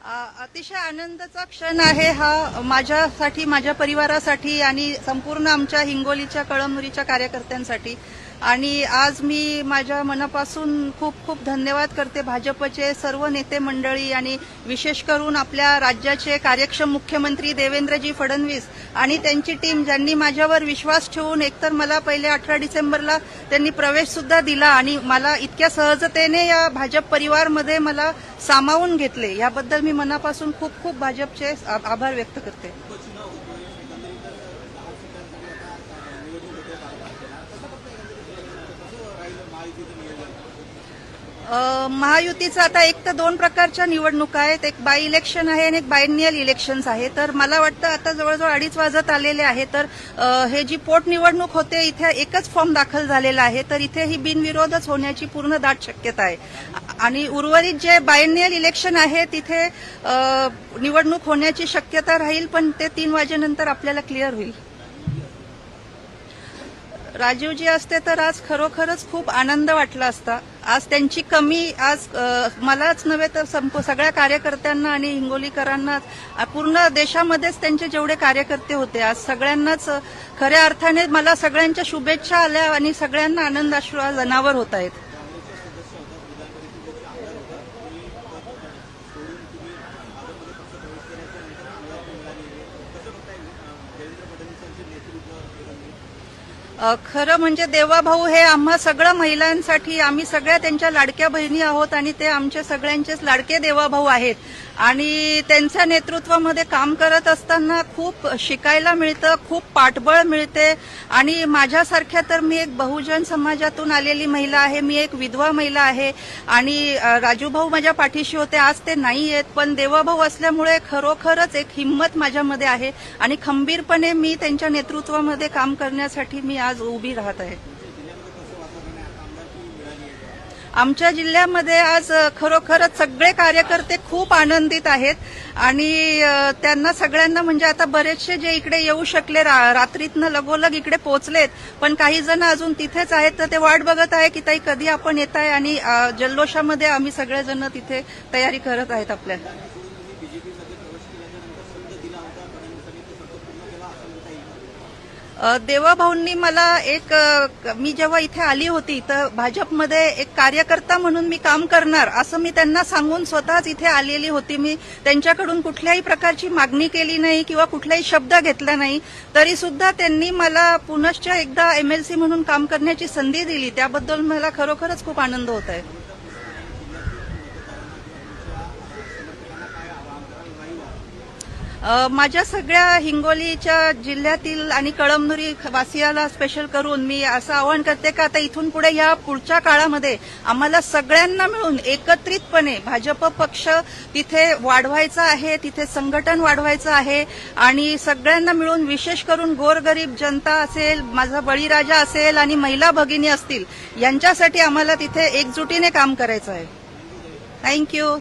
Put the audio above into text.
अतिशय आनंदाचा क्षण आहे हा माझ्यासाठी, माझ्या परिवारासाठी आणि संपूर्ण आमच्या हिंगोलीच्या कळमनुरीच्या कार्यकर्त्यांसाठी। आणि आज मी माझ्या मनापासून खूप खूप धन्यवाद करते भाजपचे सर्व नेते मंडळी आणि विशेष करून आपल्या राज्याचे कार्यक्षम मुख्यमंत्री देवेंद्रजी फडणवीस आणि त्यांची टीम, ज्यांनी माझ्यावर विश्वास ठेवून एकतर मला पहिले 18 डिसेंबरला त्यांनी प्रवेश सुद्धा दिला आणि मला इतक्या सहजतेने या भाजप परिवारमध्ये मला सामावून घेतले, याबद्दल मी मनापासून खूप खूप भाजपचे आभार व्यक्त करते। महायुतीचं आता एक तर दोन प्रकारच्या निवडणुका आहेत, एक बाय इलेक्शन आहे आणि एक बायनियल इलेक्शन्स आहे। तर मला वाटतं आता जवळजवळ 2:30 वाजत आलेले आहे, तर हे जी पोटनिवडणूक होते इथे एकच फॉर्म दाखल झालेला आहे, तर इथे ही बिनविरोधच होण्याची पूर्ण दाट शक्यता आहे। आणि उर्वरित जे बायनियल इलेक्शन आहे तिथे निवडणूक होण्याची शक्यता राहील, पण ते 3 वाजेनंतर आपल्याला क्लिअर होईल। राजीवजी असते तर आज खरोखरच खूप आनंद वाटला असता। आज त्यांची कमी आज मलाच नव्हे तर सगळ्या कार्यकर्त्यांना आणि हिंगोलीकरांना, पूर्ण देशामध्येच त्यांचे जेवढे कार्यकर्ते होते आज सगळ्यांनाच खऱ्या अर्थाने मला सगळ्यांच्या शुभेच्छा आल्या आणि सगळ्यांना आनंदाश्रू आज अनावर होत आहेत। खरं म्हणजे देवाभाऊ हे आम्हा सगळ्या महिलांसाठी, आम्ही सगळ्या त्यांच्या लाडक्या बहिणी आहोत आणि ते आमचे सगळ्यांचेच लाडके देवाभाऊ आहेत। आणि त्यांच्या नेतृत्वामध्ये काम करत असताना खूप शिकायला मिळतं, खूप पाठबळ मिळते। आणि माझ्यासारख्या तर मी एक बहुजन समाजातून आलेली महिला आहे, मी एक विधवा महिला आहे आणि राजूभाऊ माझ्या पाठीशी होते, आज ते नाही आहेत, पण देवाभाऊ असल्यामुळे खरोखरच एक हिंमत माझ्यामध्ये आहे आणि खंबीरपणे मी त्यांच्या नेतृत्वामध्ये काम करण्यासाठी मी आज उभी राहत आहे। आमच्या जिल्ह्यामध्ये आज खरोखरच सगळे कार्यकर्ते खूप आनंदित आहेत आणि त्यांना सगळ्यांना म्हणजे आता बरेचसे जे इकडे येऊ शकले रात्रीतनं लगोलग इकडे पोहोचलेत, पण काही जण अजून तिथेच आहेत, तर ते वाट बघत आहे की ताई कधी आपण येताय आणि जल्लोषामध्ये आम्ही सगळेजण तिथे तयारी करत आहेत आपल्या। देवाभाऊंनी मला मी जेव्हा इथे आली होती तर भाजपमध्ये एक कार्यकर्ता म्हणून मी काम करणार असं मी त्यांना सांगून स्वतःच इथे आलेली होती। मी त्यांच्याकडून कुठल्याही प्रकारची मागणी केली नाही किंवा कुठलाही शब्द घेतला नाही, तरी सुद्धा त्यांनी मला पुनश्च एकदा MLC म्हणून काम करण्याची संधी दिली, त्याबद्दल मला खरोखरच खूप आनंद होत आहे। माझ्या सगळ्या हिंगोलीच्या जिल्ह्यातील आणि कळमनुरी वासियाला स्पेशल करून मी असं आवाहन करते का आता इथून पुढे या पुढच्या काळामध्ये आम्हाला सगळ्यांना मिळून एकत्रितपणे भाजप पक्ष तिथे वाढवायचा आहे, तिथे संघटन वाढवायचं आहे आणि सगळ्यांना मिळून विशेष करून गोरगरीब जनता असेल, माझा बळीराजा असेल आणि महिला भगिनी असतील, यांच्यासाठी आम्हाला तिथे एकजुटीने काम करायचं आहे। थँक्यू।